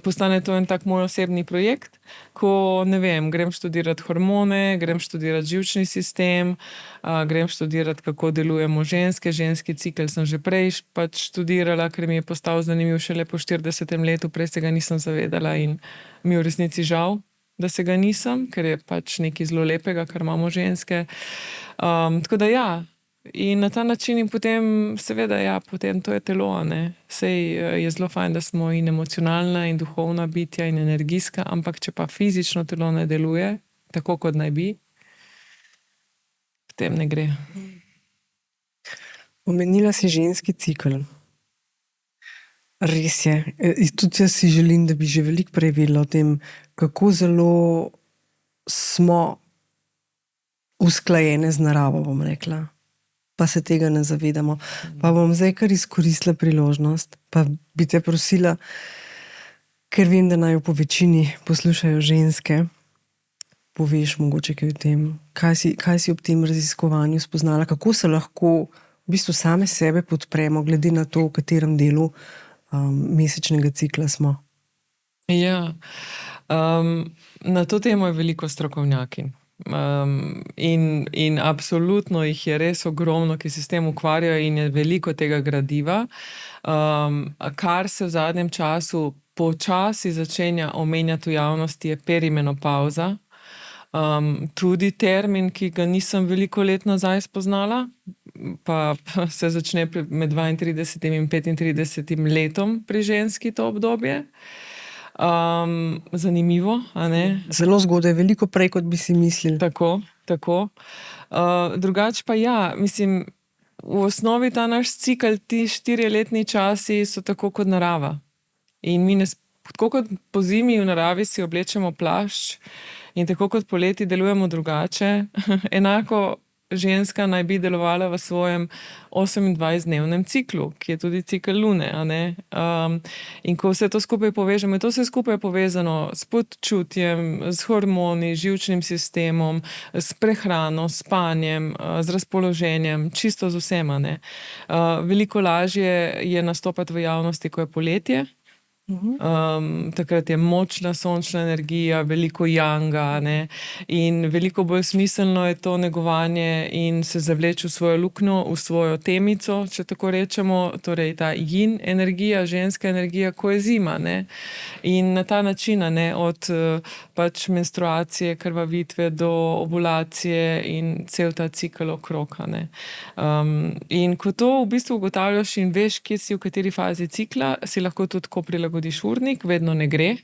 postane to en tak moj osebni projekt, ko, ne vem, grem študirati hormone, grem študirati živčni sistem, grem študirati, kako delujemo ženske. Ženski cikel sem že prej pač študirala, ker mi je postal zanimiv šele po 40. letu, prej se ga nisem zavedala in mi v resnici žal, da se ga nisem, ker je pač nekaj zelo lepega, kar imamo ženske. Tako da ja, in na ta način in potem seveda, ja, potem to je telo, a ne. Sej je zelo fajn, da smo in emocionalna in duhovna bitja in energijska, ampak če pa fizično telo ne deluje tako, kot naj bi, potem ne gre. Omenila si ženski cikel. Res je. Tudi jaz si želim, da bi že veliko prej vedela o tem, kako zelo smo usklajene z naravo, bom rekla. Pa se tega ne zavedamo. Pa bom zdaj kar izkoristila priložnost, pa bi te prosila, ker vem, da naj po večini poslušajo ženske, poveš mogoče kaj o tem, kaj si ob tem raziskovanju spoznala, kako se lahko v bistvu same sebe podpremo, glede na to, v katerem delu mesečnega cikla smo. Ja, na to temo je veliko strokovnjakinj. In absolutno jih je res ogromno, ki se s tem ukvarjajo in je veliko tega gradiva. Kar se v zadnjem času počasi začenja omenjati v javnosti, je perimenopavza. Tudi termin, ki ga nisem veliko let nazaj spoznala, pa se začne med 32 in 35 letom pri ženski to obdobje. Zanimivo, a ne? Zelo zgodaj, veliko prej, kot bi si mislili. Tako. Drugače pa ja, mislim, v osnovi ta naš cikel, ti 4-letni časi so tako kot narava. In mi tako kot po zimi v naravi si oblečemo plašč in tako kot poleti delujemo drugače, enako ženska naj bi delovala v svojem 28-dnevnem ciklu, ki je tudi cikel lune, a ne. In ko vse to skupaj povežemo, je to vse skupaj povezano s počutjem, s hormoni, živčnim sistemom, s prehrano, s spanjem, z razpoloženjem, čisto z vsem, a ne. Veliko lažje je nastopati v javnosti, ko je poletje. Takrat je močna sončna energija, veliko janga, ne, in veliko bolj smiselno je to negovanje in se zavleči v svojo luknjo, v svojo temico, če tako rečemo, torej ta yin energija, ženska energija, ko je zima, ne. In na ta način, a ne, od pač menstruacije, krvavitve do ovulacije in cel ta cikel okrog, a ne. In ko to v bistvu ugotavljaš in veš, kje si, v kateri fazi cikla, si lahko tudi tako prilagodiš urnik, vedno ne gre,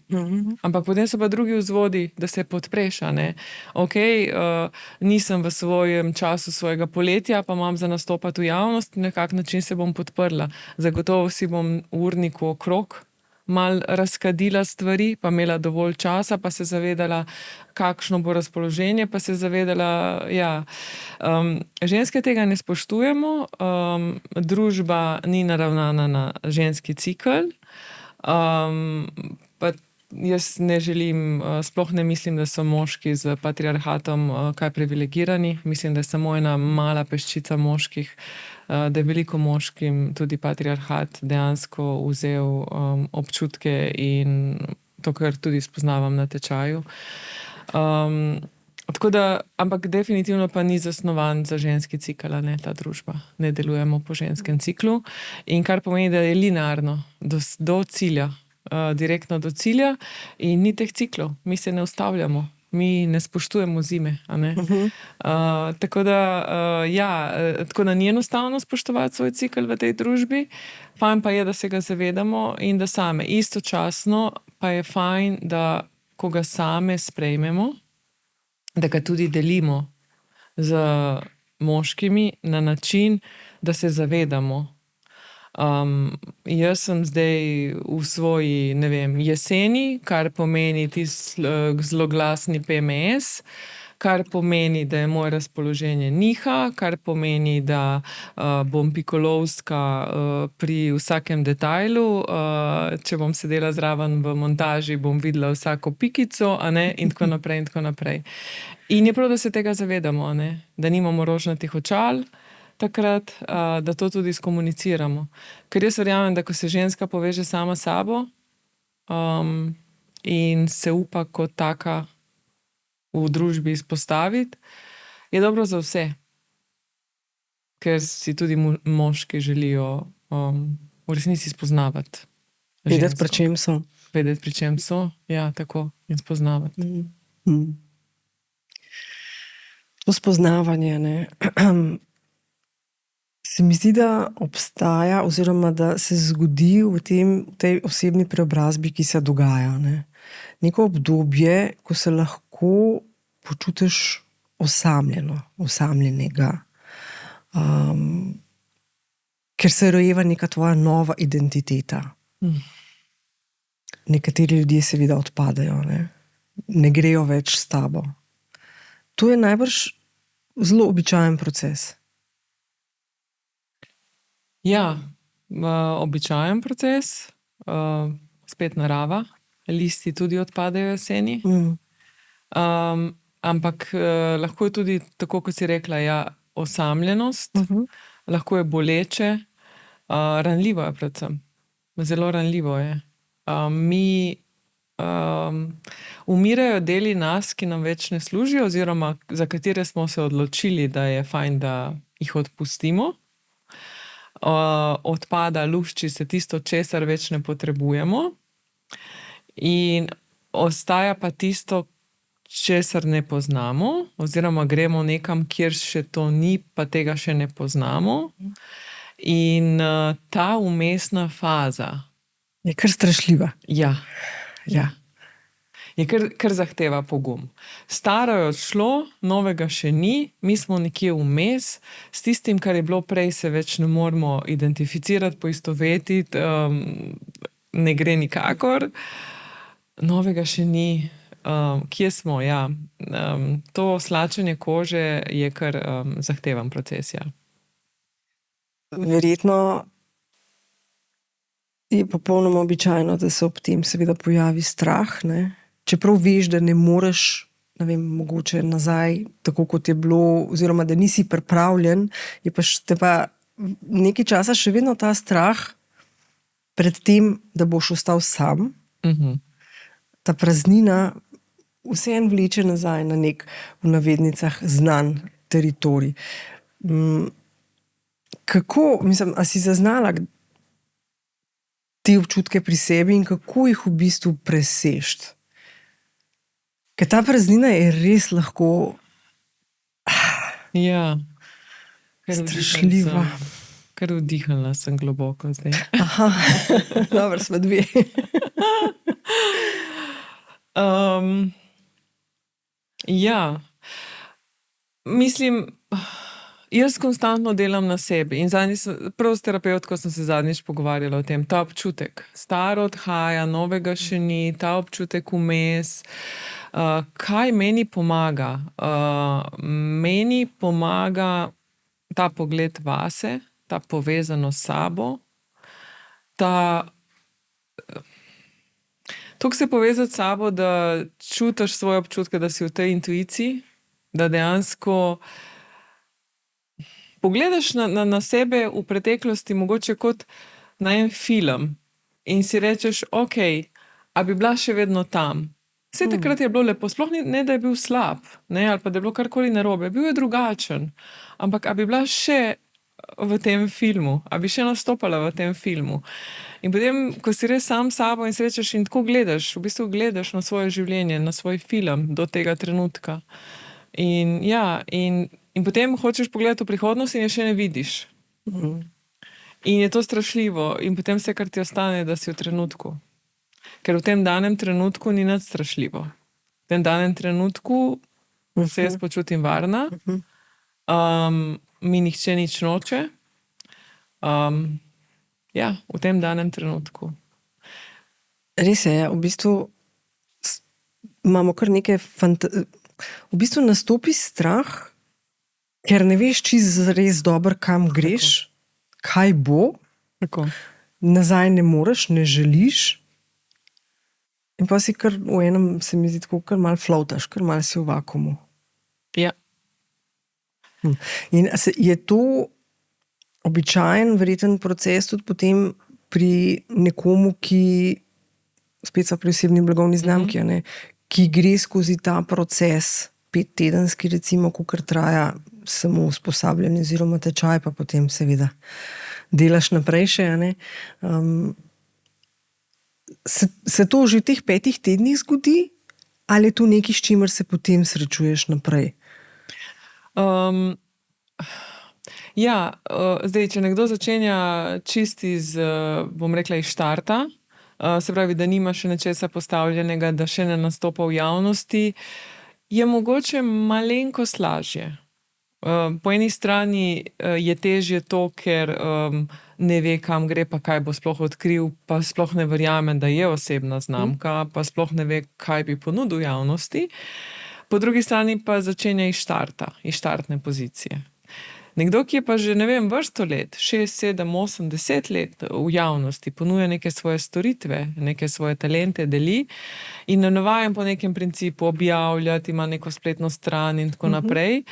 ampak potem so pa drugi vzvodi, da se podpreš, a ne. Okej, nisem v svojem času svojega poletja, pa imam za nastopati v javnost, na kak način se bom podprla. Zagotovo si bom v urniku okrog malo razkadila stvari, pa imela dovolj časa, pa se zavedala, kakšno bo razpoloženje, pa se zavedala, ja. Ženske tega ne spoštujemo, družba ni naravnana na ženski cikel, pa jaz ne želim, sploh ne mislim, da so moški z patriarhatom kaj privilegirani. Mislim, da je samo ena mala peščica moških, da je veliko moškim tudi patriarhat dejansko vzel občutke in to, kar tudi spoznavam na tečaju. Tako da, ampak definitivno pa ni zasnovan za ženski cikel, ne, ta družba. Ne delujemo po ženskem ciklu. In kar pomeni, da je linearno do cilja, direktno do cilja in ni teh ciklov. Mi se ne ustavljamo, mi ne spoštujemo zime, a ne. Tako da, tako da ni enostavno spoštovati svoj cikel v tej družbi. Fajn pa je, da se ga zavedamo in da same. Istočasno pa je fajn, da ko ga same sprejmemo, da ga tudi delimo z moškimi na način, da se zavedamo. Jaz sem zdaj v svoji, ne vem, jeseni, kar pomeni tisti zloglasni PMS, kar pomeni, da je moje razpoloženje niha, kar pomeni, da bom pikolovska pri vsakem detajlu, če bom sedela zraven v montaži, bom videla vsako pikico, a ne, in tako naprej in tako naprej. In je prav, da se tega zavedamo, a ne, da nimamo rožnatih očal takrat, da to tudi skomuniciramo. Ker jaz verjamem, da ko se ženska poveže sama s sabo in se upa kot taka v družbi izpostaviti, je dobro za vse. Ker si tudi moški želijo v resnici spoznavati Vedeti, pri čem so. Vedeti, pri čem so, ja, tako, in spoznavati. To spoznavanje, ne, se mi zdi, da obstaja oziroma da se zgodi v tej osebni preobrazbi, ki se dogaja, ne. Neko obdobje, ko se lahko počutiš osamljenega. Ker se rojeva neka tvoja nova identiteta. Nekateri ljudje seveda odpadajo, ne grejo več s tabo. To je najbrž zelo običajen proces. Ja, običajen proces, spet narava, listi tudi odpadajo jeseni. Ampak lahko je tudi, tako kot si rekla, ja, osamljenost, lahko je boleče, ranljivo je predvsem. Zelo ranljivo je. Umirajo deli nas, ki nam več ne služijo, oziroma za katere smo se odločili, da je fajn, da jih odpustimo. Odpada, lušči se tisto, česar več ne potrebujemo. In ostaja pa tisto, česar ne poznamo, oziroma gremo nekam, kjer še to ni, pa tega še ne poznamo. In ta vmesna faza je kar strašljiva. Ja. Je kar zahteva pogum. Staro je odšlo, novega še ni, mi smo nekje vmes, s tistim, kar je bilo prej, se več ne moremo identificirati, poistovetiti, ne gre nikakor. Novega še ni. Kje smo, ja. To slačenje kože je kar zahteven proces, ja. Verjetno je popolnoma običajno, da se ob tem seveda pojavi strah, ne. Čeprav veš, da ne moreš, ne vem, mogoče nazaj, tako kot je bilo, oziroma da nisi pripravljen, je pa nekaj časa še vedno ta strah pred tem, da boš ostal sam. Ta praznina vseeno vleče nazaj na nek, v navednicah, znan teritorij. Kako, mislim, a si zaznala te občutke pri sebi in kako jih v bistvu preseči? Ker ta praznina je res lahko Ja. strašljiva. Kar vdihnila sem globoko zdaj. Aha, dobro, smo dve. Ja. Mislim, jaz konstantno delam na sebi in prav s terapevtko sem se zadnjič pogovarjala o tem, ta občutek. Staro odhaja, novega še ni, ta občutek vmes. Kaj meni pomaga? Meni pomaga ta pogled vase, ta povezanost s sabo, Toliko se povezati s sabo, da čutiš svoje občutke, da si v tej intuiciji, da dejansko pogledaš na sebe v preteklosti mogoče kot na en film in si rečeš, ok, a bi bila še vedno tam. Vse takrat je bilo lepo, sploh ne, da je bil slab, ne, ali pa da je bilo karkoli narobe, bil je drugačen, ampak a bi bila še v tem filmu, a bi še nastopala v tem filmu. In potem, ko si res sam s sabo in srečaš in tako gledaš, v bistvu gledaš na svoje življenje, na svoj film do tega trenutka. In potem hočeš pogledati v prihodnost in je še ne vidiš. In je to strašljivo in potem vse, kar ti ostane, da si v trenutku. Ker v tem danem trenutku ni nič strašljivo. V tem danem trenutku se jaz počutim varna, mi nihče nič noče. V tem danem trenutku. Res je, v bistvu imamo kar nekaj v bistvu nastopi strah, ker ne veš čisto res dobro, kam greš, kaj bo, nazaj ne moreš, ne želiš. In pa si kar v enem, se mi zdi tako, kar malo floataš, kar malo si v vakuumu. Ja. In je to običajen, verjeten proces tudi potem pri nekomu, ki, spet so pri osebni blagovni znamki, ki gre skozi ta proces 5-tedenski, recimo, kakor traja samo usposabljanje oziroma tečaj, pa potem seveda delaš naprej še, se to že v teh 5 tednih zgodi, ali je to nekaj, s čimer se potem srečuješ naprej? Zdaj, če nekdo začenja čisti bom rekla, iz štarta, se pravi, da nima še nečesa postavljenega, da še ne nastopa v javnosti, je mogoče malenkost lažje. Po eni strani je težje to, ker ne ve, kam gre, pa kaj bo sploh odkril, pa sploh ne verjame, da je osebna znamka, pa sploh ne ve, kaj bi ponudil javnosti. Po drugi strani pa začenja iz štarta, iz štartne pozicije. Nekdo, ki je pa že, ne vem, vrsto let, 6, 7, 8, 10 let v javnosti, ponuja neke svoje storitve, neke svoje talente, deli in ne navajam po nekem principu objavljati, ima neko spletno stran in tako naprej,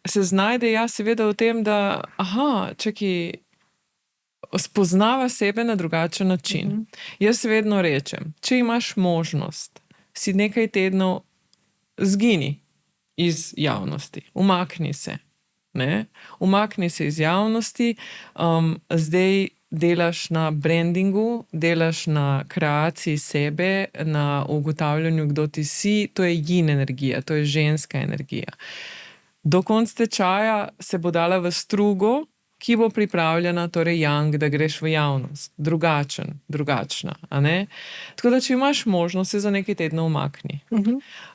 se znajde seveda v tem, da spoznava sebe na drugačen način. Jaz vedno rečem, če imaš možnost, si nekaj tednov zgini iz javnosti, umakni se. Umakni se iz javnosti, zdaj delaš na brandingu, delaš na kreaciji sebe, na ugotavljanju, kdo ti si, to je yin energija, to je ženska energija. Do konca tečaja se bo dala v strugo, ki bo pripravljena, torej yang, da greš v javnost, drugačna, Tako da, če imaš možnost, se za nekaj tednov umakni.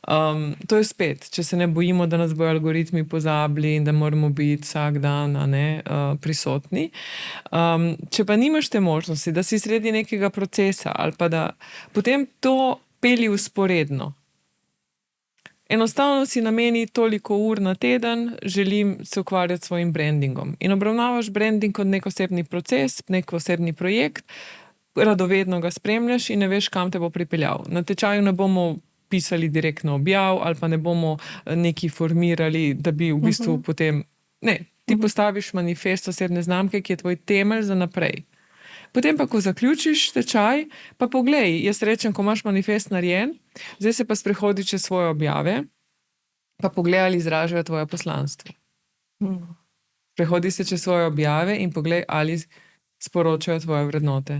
To je spet, če se ne bojimo, da nas bojo algoritmi pozabili in da moramo biti vsak dan, prisotni. Če pa nimaš te možnosti, da si sredi nekega procesa ali pa da potem to pelji vzporedno. Enostavno si nameni toliko ur na teden, želim se ukvarjati s svojim brandingom. In obravnavaš branding kot nek osebni proces, nek osebni projekt, radovedno ga spremljaš in ne veš, kam te bo pripeljal. Na tečaju ne bomo pisali direktno objav ali pa ne bomo neki formirali, da bi v bistvu potem... Ne, ti postaviš manifest osebne znamke, ki je tvoj temelj za naprej. Potem pa, ko zaključiš tečaj, pa poglej, jaz rečem, ko imaš manifest narejen, zdaj se pa sprehodi čez svoje objave, pa poglej, ali izražajo tvoje poslanstvo. Prehodi se čez svoje objave in poglej, ali sporočajo tvoje vrednote.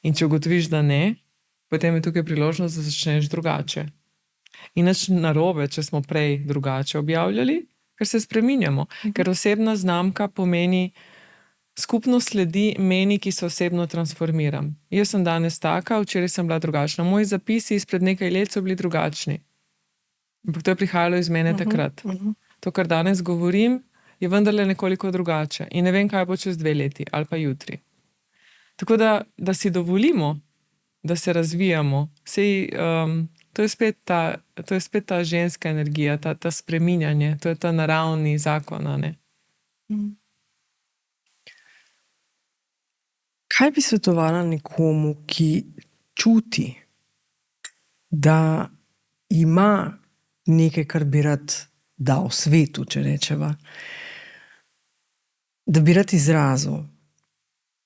In če ugotoviš, da ne, potem je tukaj priložnost, da začneš drugače. In nič narobe, če smo prej drugače objavljali, ker se spreminjamo. Ker osebna znamka pomeni skupno sledi meni, ki se osebno transformiram. Jaz sem danes taka, včeraj sem bila drugačna. Moji zapisi izpred nekaj let so bili drugačni. Ampak to je prihajalo iz mene takrat. To, kar danes govorim, je vendarle nekoliko drugače. In ne vem, kaj bo čez 2 leti ali pa jutri. Tako da si dovolimo, da se razvijamo. To je spet ta ženska energija, ta spreminjanje. To je ta naravni zakon, Kaj bi svetovala nekomu, ki čuti, da ima nekaj, kar bi rad dal svetu, če rečeva, da bi rad izrazil,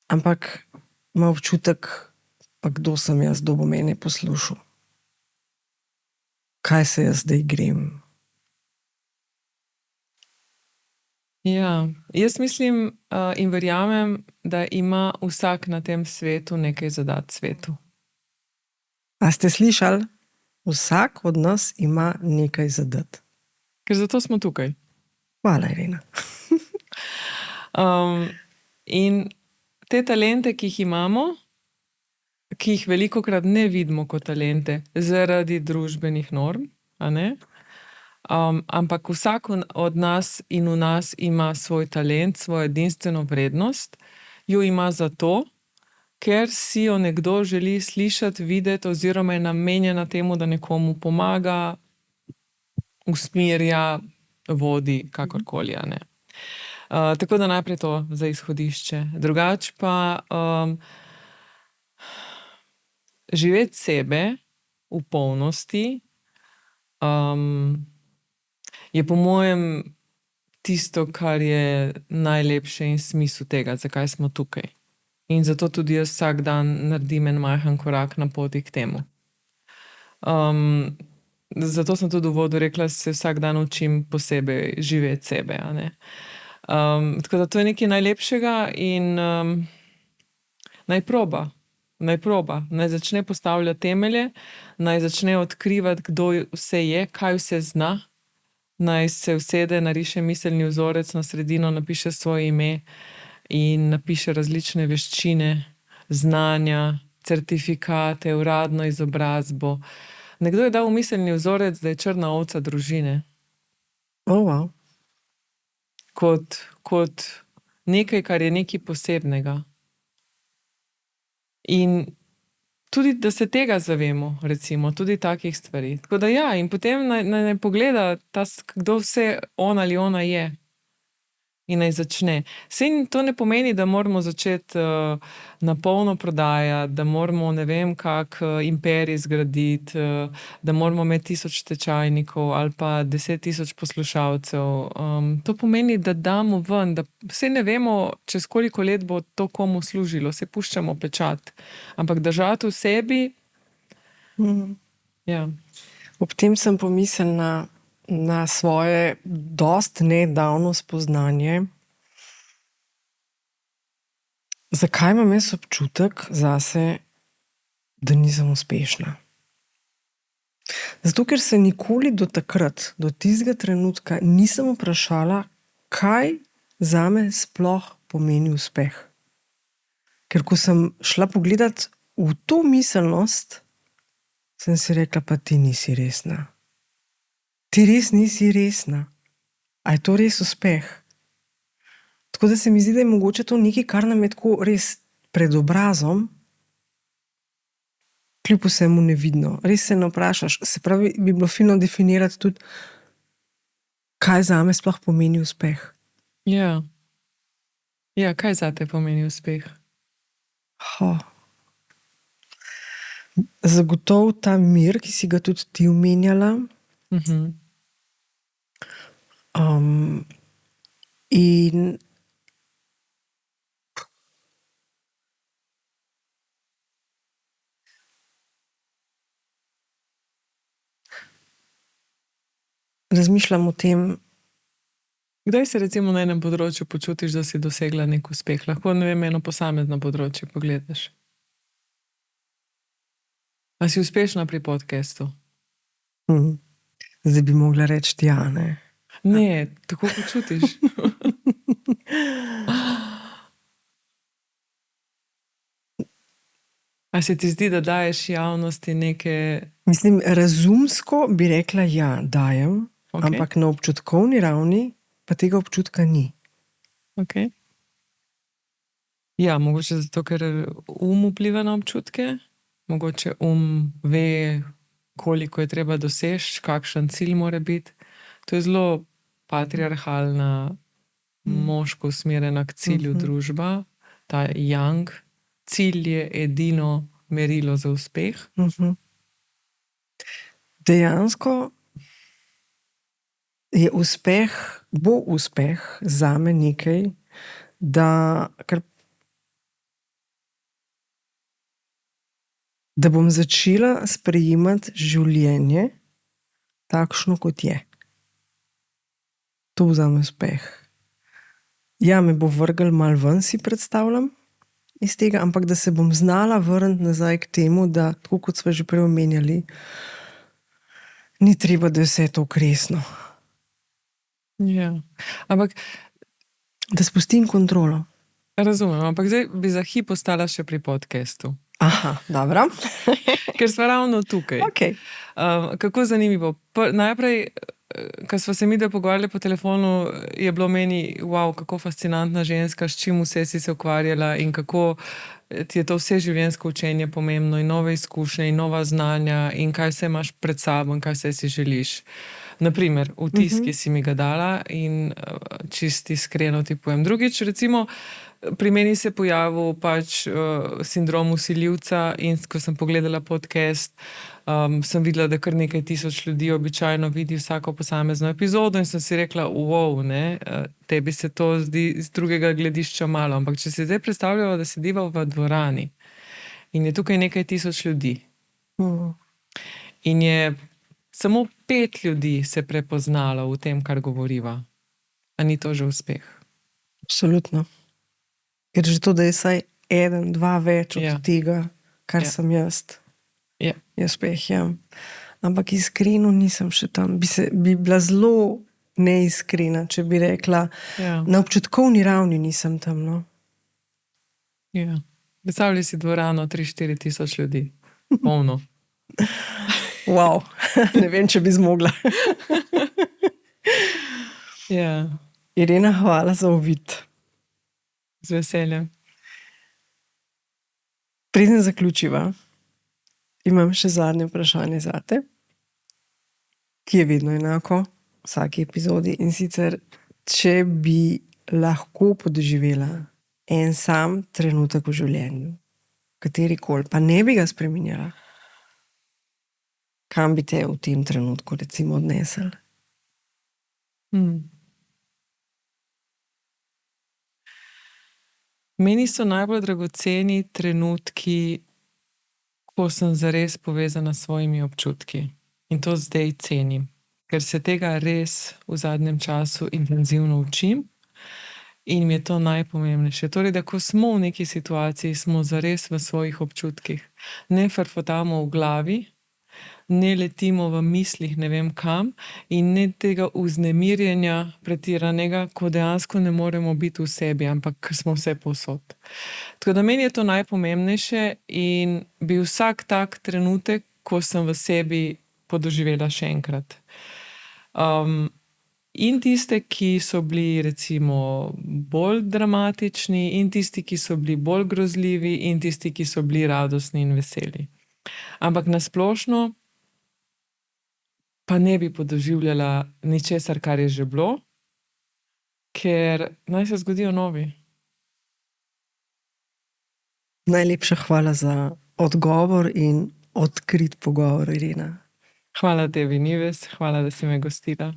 ampak ima občutek, pa kdo sem jaz, kdo bo mene poslušal? Kaj se jaz zdaj grem? Ja, jaz mislim in verjamem, da ima vsak na tem svetu nekaj zadati svetu. A ste slišali? Vsak od nas ima nekaj zadati. Ker zato smo tukaj. Hvala, Irena. In te talente, ki jih imamo, ki jih velikokrat ne vidimo kot talente zaradi družbenih norm, a ne? Ampak vsak od nas in v nas ima svoj talent, svojo edinstveno vrednost, jo ima zato, ker si jo nekdo želi slišati, videti oziroma je namenjena temu, da nekomu pomaga, usmerja, vodi, kakorkoli, a ne. Tako da najprej to za izhodišče. Drugače pa živeti sebe v polnosti je po mojem tisto, kar je najlepše in smisel tega, zakaj smo tukaj. In zato tudi jaz vsak dan naredim en majhen korak na poti k temu. Zato sem tudi v uvodu rekla, se vsak dan učim posebej živeti sebe, a ne. Tako da to je nekaj najlepšega in naj proba, naj začne postavljati temelje, naj začne odkrivati, kdo vse je, kaj vse zna, naj se usede, nariše miselni vzorec na sredino, napiše svoje ime in napiše različne veščine, znanja, certifikate, uradno izobrazbo. Nekdo je dal v miselni vzorec, da je črna ovca družine. Wow. Kot nekaj, kar je nekaj posebnega. In tudi, da se tega zavemo, recimo, tudi takih stvari. Tako da ja, in potem naj pogleda, kdo vse on ali ona je. In naj začne. Saj to ne pomeni, da moramo začeti na polno prodajati, da moramo ne vem kak imperij zgraditi, da moramo imeti 1000 tečajnikov ali pa 10 000 poslušalcev. To pomeni, da damo ven, da saj ne vemo, čez koliko let bo to komu služilo, se puščamo pečat. Ampak držati v sebi, ja. Ob tem sem pomislila na svoje dost nedavno spoznanje, zakaj imam jaz občutek zase, da nisem uspešna. Zato, ker se nikoli do takrat, do tistega trenutka nisem vprašala, kaj zame sploh pomeni uspeh. Ker ko sem šla pogledat v to miselnost, sem si rekla, pa ti nisi resna. Ti res nisi resna. A je to res uspeh? Tako da se mi zdi, da je mogoče to nekaj, kar nam je tako res pred obrazom, kljub vsemu nevidno. Res se ne vprašaš. Se pravi, bi bilo fino definirati tudi, kaj zame sploh pomeni uspeh. Ja. Ja, kaj zate pomeni uspeh? Zagotovo ta mir, ki si ga tudi ti omenjala. In razmišljam o tem. Kdaj se recimo na enem področju počutiš, da si dosegla nek uspeh? Lahko, ne vem, eno posamezno področje pogledaš. A si uspešna pri podcastu? Zdaj bi mogla reči ja, ne? Ne, tako počutiš. A se ti zdi, da daješ javnosti neke... Mislim, razumsko bi rekla ja, dajem, ampak na občutkovni ravni pa tega občutka ni. Okay. Ja, mogoče zato, ker vpliva na občutke. Mogoče ve, koliko je treba doseči, kakšen cilj mora biti. To je zelo patriarhalna, moško usmerjena k cilju družba, ta yang, cilj je edino merilo za uspeh. Dejansko je uspeh, bo uspeh zame nekaj, da bom začela sprejemati življenje takšno, kot je. To vzame uspeh. Ja, me bo vrgel malo ven, si predstavljam, iz tega, ampak da se bom znala vrniti nazaj k temu, da, tako kot smo že prej omenjali, ni treba, da je vse to resno. Ja. Ampak da spustim kontrolo. Razumem, ampak zdaj bi za hip ostala še pri podcastu. Aha, dobro. Ker smo ravno tukaj. Okay. Kako zanimivo. Najprej, ko smo se mi pogovarjali po telefonu, je bilo meni, wow, kako fascinantna ženska, s čim vse si se ukvarjala in kako ti je to vse življenjsko učenje pomembno in nove izkušnje in nova znanja in kaj vse imaš pred sabo in kaj vse si želiš. Naprimer, vtis, ki si mi ga dala in čisti iskreno ti povem. Drugič, recimo, pri meni se je pojavil pač sindrom vsiljivca in ko sem pogledala podcast, sem videla, da kar nekaj tisoč ljudi običajno vidi vsako posamezno epizodo in sem si rekla, wow, ne, tebi se to zdi z drugega gledišča malo, ampak če si zdaj predstavljamo, da sediva v dvorani in je tukaj nekaj tisoč ljudi in je samo 5 ljudi se prepoznalo v tem, kar govoriva, a ni to že uspeh? Absolutno. Ker že to, da je saj 1, 2 več od tega, kar sem jaz. Je uspeh, ja. Ampak iskreno nisem še tam. Bi bila zelo neiskrena, če bi rekla, na občutkovni ravni nisem tam, no. Ja. Predstavljaj si dvorano 3-4 tisoč ljudi. Polno. Wow, ne vem, če bi zmogla. Ja. Irena, hvala za uvid. Z veseljem. Preden zaključiva, imam še zadnje vprašanje zate, ki je vedno enako v vsaki epizodi, in sicer, če bi lahko podoživela en sam trenutek v življenju, katerikoli, pa ne bi ga spreminjala, kam bi te v tem trenutku recimo odnesel? Meni so najbolj dragoceni trenutki, ko sem zares povezana s svojimi občutki. In to zdaj cenim. Ker se tega res v zadnjem času intenzivno učim in mi je to najpomembnejše. Torej, da ko smo v neki situaciji, smo zares v svojih občutkih. Ne frfotamo v glavi, ne letimo v mislih ne vem kam in ne tega vznemirjenja pretiranega, ko dejansko ne moremo biti v sebi, ampak smo vse povsod. Tako da meni je to najpomembnejše in bi vsak tak trenutek, ko sem v sebi, podoživela še enkrat. In tiste, ki so bili recimo bolj dramatični in tisti, ki so bili bolj grozljivi in tisti, ki so bili radostni in veseli. Ampak na splošno pa ne bi podoživljala ničesar, kar je že bilo, ker naj se zgodijo novi. Najlepša hvala za odgovor in odkrit pogovor, Irena. Hvala tebi, Nives, hvala, da si me gostila.